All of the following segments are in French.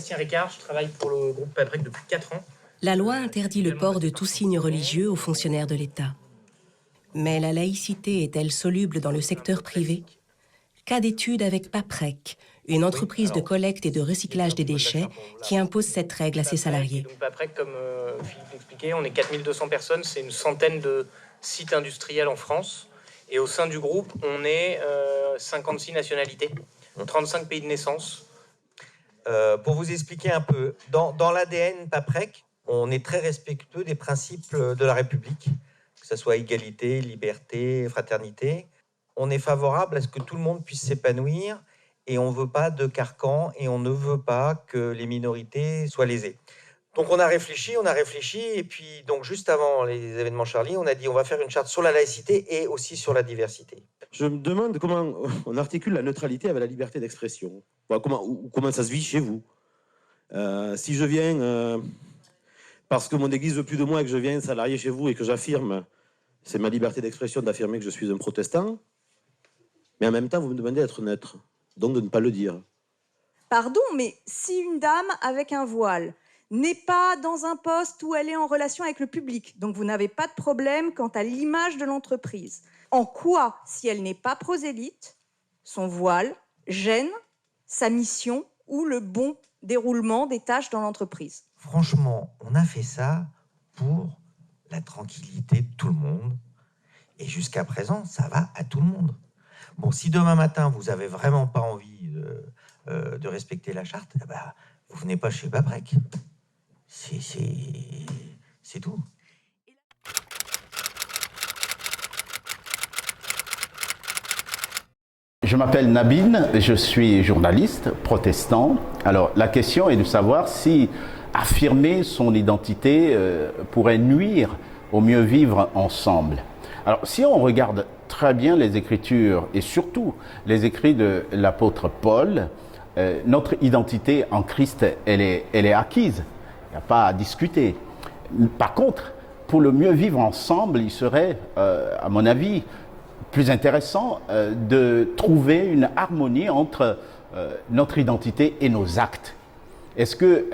Bastien Ricard, je travaille pour le groupe Paprec depuis 4 ans. La loi interdit le port de tout signe religieux aux fonctionnaires de l'État. Mais la laïcité est-elle soluble dans le secteur privé? Cas d'étude avec Paprec, une entreprise de collecte et de recyclage des déchets qui impose cette règle à ses salariés. Donc Paprec, comme Philippe l'expliquait, on est 4200 personnes, c'est une centaine de sites industriels en France. Et au sein du groupe, on est 56 nationalités, 35 pays de naissance. Pour vous expliquer un peu, dans l'ADN Paprec, on est très respectueux des principes de la République, que ce soit égalité, liberté, fraternité. On est favorable à ce que tout le monde puisse s'épanouir et on ne veut pas de carcan et on ne veut pas que les minorités soient lésées. Donc on a réfléchi et puis donc juste avant les événements Charlie, on a dit on va faire une charte sur la laïcité et aussi sur la diversité. Je me demande comment on articule la neutralité avec la liberté d'expression. Comment ça se vit chez vous. Si je viens, parce que mon église veut plus de moi et que je viens salarié chez vous et que j'affirme, c'est ma liberté d'expression d'affirmer que je suis un protestant, mais en même temps vous me demandez d'être neutre, donc de ne pas le dire. Pardon, mais si une dame avec un voile n'est pas dans un poste où elle est en relation avec le public, donc vous n'avez pas de problème quant à l'image de l'entreprise, en quoi, si elle n'est pas prosélyte, son voile gêne sa mission ou le bon déroulement des tâches dans l'entreprise? Franchement, on a fait ça pour la tranquillité de tout le monde. Et jusqu'à présent, ça va à tout le monde. Bon, si demain matin, vous n'avez vraiment pas envie de respecter la charte, eh ben, vous venez pas chez Paprec. C'est tout. Je m'appelle Nabine, je suis journaliste protestant. Alors la question est de savoir si affirmer son identité pourrait nuire au mieux vivre ensemble. Alors si on regarde très bien les Écritures et surtout les écrits de l'apôtre Paul, notre identité en Christ, elle est acquise. Il n'y a pas à discuter. Par contre, pour le mieux vivre ensemble, il serait, à mon avis, plus intéressant de trouver une harmonie entre notre identité et nos actes. Est-ce que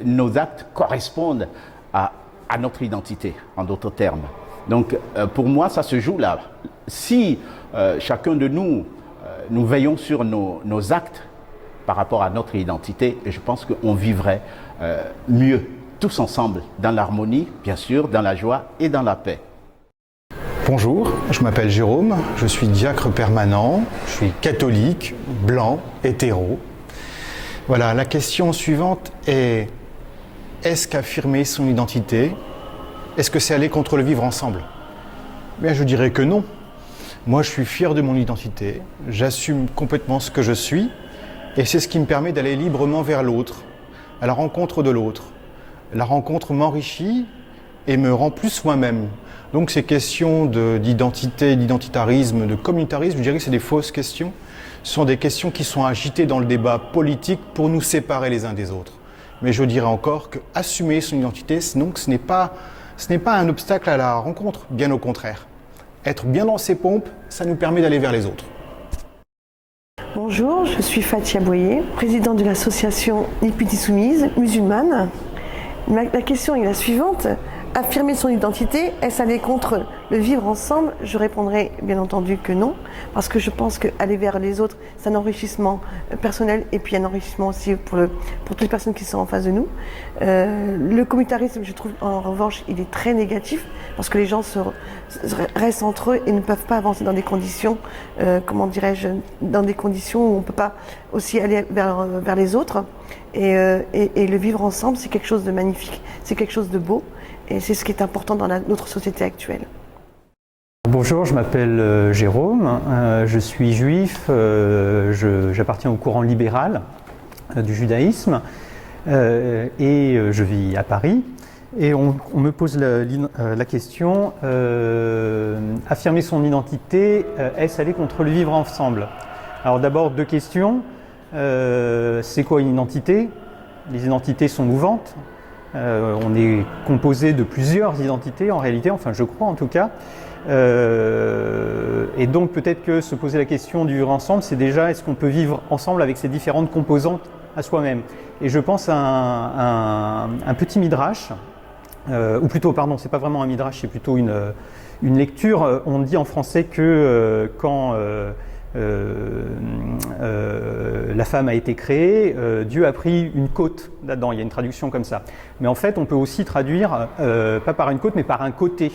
nos actes correspondent à notre identité, en d'autres termes? Donc, pour moi, ça se joue là. Si chacun de nous, nous veillons sur nos actes par rapport à notre identité, je pense qu'on vivrait mieux, tous ensemble, dans l'harmonie, bien sûr, dans la joie et dans la paix. Bonjour, je m'appelle Jérôme, je suis diacre permanent, je suis catholique, blanc, hétéro. Voilà, la question suivante est, est-ce qu'affirmer son identité, est-ce que c'est aller contre le vivre ensemble? Bien, je dirais que non. Moi, je suis fier de mon identité, j'assume complètement ce que je suis, et c'est ce qui me permet d'aller librement vers l'autre, à la rencontre de l'autre. La rencontre m'enrichit et me rend plus moi-même. Donc ces questions d'identité, d'identitarisme, de communautarisme, je dirais que c'est des fausses questions. Ce sont des questions qui sont agitées dans le débat politique pour nous séparer les uns des autres. Mais je dirais encore qu'assumer son identité, donc, ce n'est pas un obstacle à la rencontre, bien au contraire. Être bien dans ses pompes, ça nous permet d'aller vers les autres. Bonjour, je suis Fatia Boyer, présidente de l'association Ni Pute Ni Soumise musulmane. La question est la suivante. Affirmer son identité, est-ce aller contre le vivre ensemble? Je répondrai bien entendu que non, parce que je pense qu'aller vers les autres, c'est un enrichissement personnel et puis un enrichissement aussi pour toutes les personnes qui sont en face de nous. Le communautarisme, je trouve en revanche, il est très négatif, parce que les gens restent entre eux et ne peuvent pas avancer dans des conditions, dans des conditions où on ne peut pas aussi aller vers les autres. Et le vivre ensemble, c'est quelque chose de magnifique, c'est quelque chose de beau. Et c'est ce qui est important dans notre société actuelle. Bonjour, je m'appelle Jérôme, je suis juif, j'appartiens au courant libéral du judaïsme et je vis à Paris. Et on me pose la question, affirmer son identité, est-ce aller contre le vivre ensemble? Alors d'abord, deux questions. C'est quoi une identité? Les identités sont mouvantes. On est composé de plusieurs identités en réalité, enfin je crois en tout cas. Et donc peut-être que se poser la question du vivre ensemble, c'est déjà est-ce qu'on peut vivre ensemble avec ces différentes composantes à soi-même. Et je pense à un petit midrash, ou plutôt, pardon, c'est pas vraiment un midrash, c'est plutôt une lecture. On dit en français que quand la femme a été créée, Dieu a pris une côte là-dedans. Il y a une traduction comme ça. Mais en fait, on peut aussi traduire, pas par une côte, mais par un côté.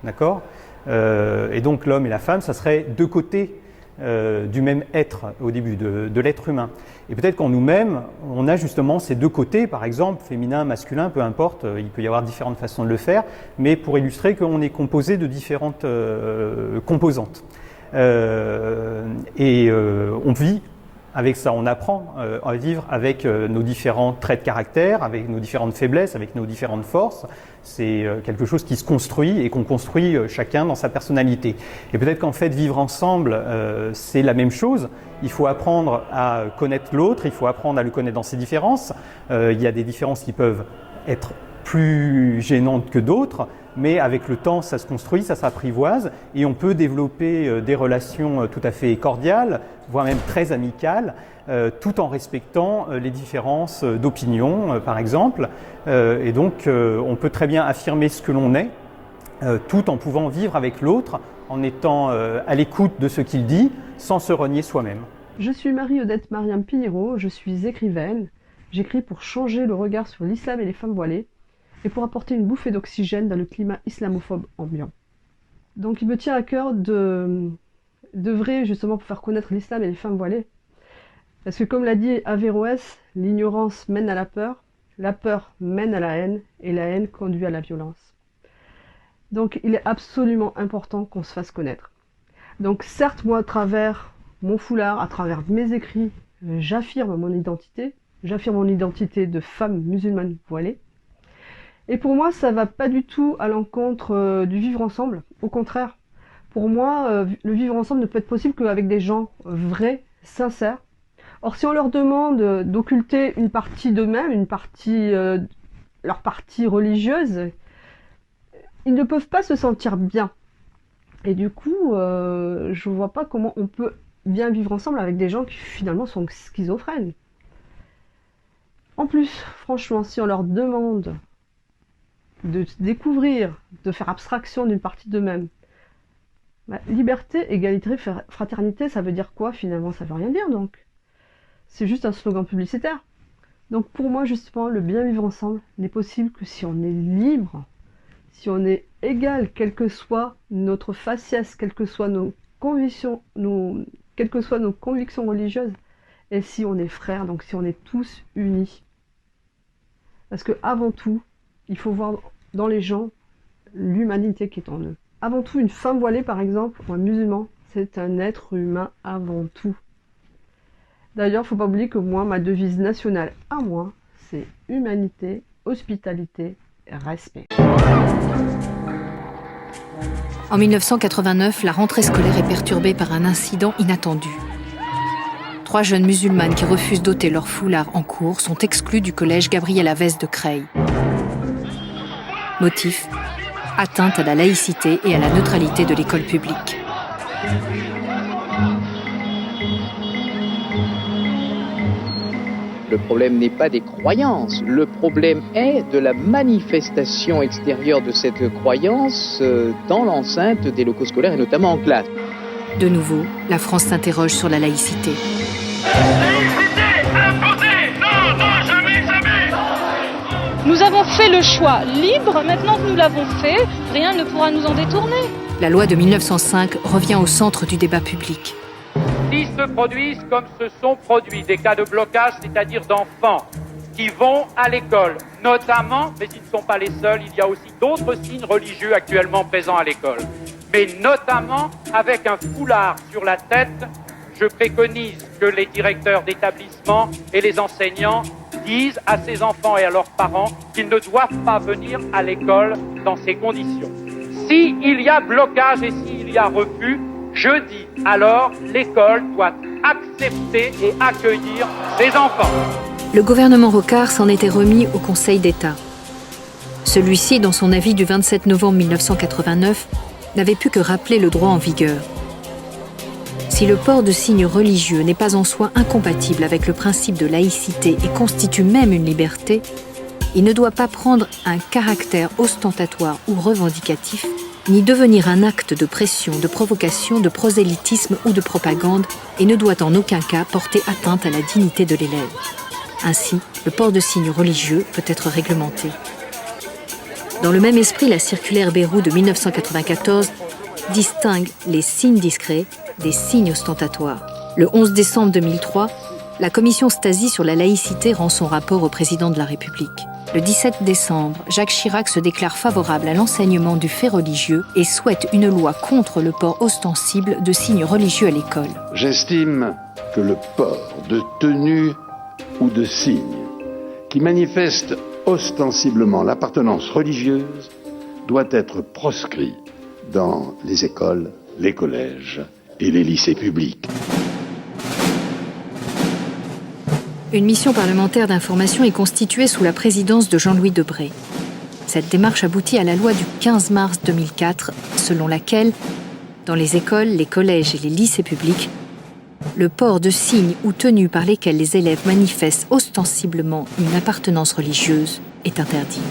D'accord ? Et donc l'homme et la femme, ça serait deux côtés du même être au début, de l'être humain. Et peut-être qu'en nous-mêmes, on a justement ces deux côtés, par exemple, féminin, masculin, peu importe, il peut y avoir différentes façons de le faire, mais pour illustrer qu'on est composé de différentes composantes. On vit avec ça, on apprend à vivre avec nos différents traits de caractère, avec nos différentes faiblesses, avec nos différentes forces. C'est quelque chose qui se construit et qu'on construit chacun dans sa personnalité. Et peut-être qu'en fait, vivre ensemble, c'est la même chose. Il faut apprendre à connaître l'autre, il faut apprendre à le connaître dans ses différences. Il y a des différences qui peuvent être plus gênantes que d'autres, mais avec le temps, ça se construit, ça s'apprivoise, et on peut développer des relations tout à fait cordiales, voire même très amicales, tout en respectant les différences d'opinion, par exemple. Et donc, on peut très bien affirmer ce que l'on est, tout en pouvant vivre avec l'autre, en étant à l'écoute de ce qu'il dit, sans se renier soi-même. Je suis Marie-Odette Mariam Pinheiro, je suis écrivaine. J'écris pour changer le regard sur l'islam et les femmes voilées, et pour apporter une bouffée d'oxygène dans le climat islamophobe ambiant. Donc il me tient à cœur d'œuvrer justement pour faire connaître l'islam et les femmes voilées. Parce que comme l'a dit Averroès, l'ignorance mène à la peur mène à la haine, et la haine conduit à la violence. Donc il est absolument important qu'on se fasse connaître. Donc certes, moi, à travers mon foulard, à travers mes écrits, j'affirme mon identité de femme musulmane voilée. Et pour moi, ça ne va pas du tout à l'encontre du vivre ensemble. Au contraire, pour moi, le vivre ensemble ne peut être possible qu'avec des gens vrais, sincères. Or, si on leur demande d'occulter une partie d'eux-mêmes, leur partie religieuse, ils ne peuvent pas se sentir bien. Et du coup, je ne vois pas comment on peut bien vivre ensemble avec des gens qui finalement sont schizophrènes. En plus, franchement, si on leur demande de découvrir, de faire abstraction d'une partie d'eux-mêmes. Liberté, égalité, fraternité, ça veut dire quoi finalement? Ça veut rien dire donc. C'est juste un slogan publicitaire. Donc pour moi justement, le bien vivre ensemble n'est possible que si on est libre, si on est égal, quelle que soit notre faciès, quelles que soient nos convictions, quelles que soient nos convictions religieuses, et si on est frères, donc si on est tous unis. Parce que avant tout, il faut voir dans les gens l'humanité qui est en eux. Avant tout, une femme voilée, par exemple, ou un musulman, c'est un être humain avant tout. D'ailleurs, il ne faut pas oublier que moi, ma devise nationale à moi, c'est humanité, hospitalité, respect. En 1989, la rentrée scolaire est perturbée par un incident inattendu. 3 jeunes musulmanes qui refusent d'ôter leur foulard en cours sont exclus du collège Gabriel Havès de Creil. Motif : atteinte à la laïcité et à la neutralité de l'école publique. Le problème n'est pas des croyances, le problème est de la manifestation extérieure de cette croyance dans l'enceinte des locaux scolaires et notamment en classe. De nouveau, la France s'interroge sur la laïcité. Nous avons fait le choix libre, maintenant que nous l'avons fait, rien ne pourra nous en détourner. La loi de 1905 revient au centre du débat public. Si se produisent comme se sont produits des cas de blocage, c'est-à-dire d'enfants qui vont à l'école, notamment, mais ils ne sont pas les seuls, il y a aussi d'autres signes religieux actuellement présents à l'école, mais notamment avec un foulard sur la tête, je préconise que les directeurs d'établissement et les enseignants disent à ces enfants et à leurs parents qu'ils ne doivent pas venir à l'école dans ces conditions. S'il y a blocage et s'il y a refus, je dis alors l'école doit accepter et accueillir ces enfants. Le gouvernement Rocard s'en était remis au Conseil d'État. Celui-ci, dans son avis du 27 novembre 1989, n'avait pu que rappeler le droit en vigueur. Si le port de signes religieux n'est pas en soi incompatible avec le principe de laïcité et constitue même une liberté, il ne doit pas prendre un caractère ostentatoire ou revendicatif, ni devenir un acte de pression, de provocation, de prosélytisme ou de propagande, et ne doit en aucun cas porter atteinte à la dignité de l'élève. Ainsi, le port de signes religieux peut être réglementé. Dans le même esprit, la circulaire Bayrou de 1994 distingue les signes discrets des signes ostentatoires. Le 11 décembre 2003, la commission Stasi sur la laïcité rend son rapport au président de la République. Le 17 décembre, Jacques Chirac se déclare favorable à l'enseignement du fait religieux et souhaite une loi contre le port ostensible de signes religieux à l'école. J'estime que le port de tenues ou de signes qui manifestent ostensiblement l'appartenance religieuse doit être proscrit dans les écoles, les collèges et les lycées publics. Une mission parlementaire d'information est constituée sous la présidence de Jean-Louis Debré. Cette démarche aboutit à la loi du 15 mars 2004, selon laquelle, dans les écoles, les collèges et les lycées publics, le port de signes ou tenues par lesquels les élèves manifestent ostensiblement une appartenance religieuse est interdit.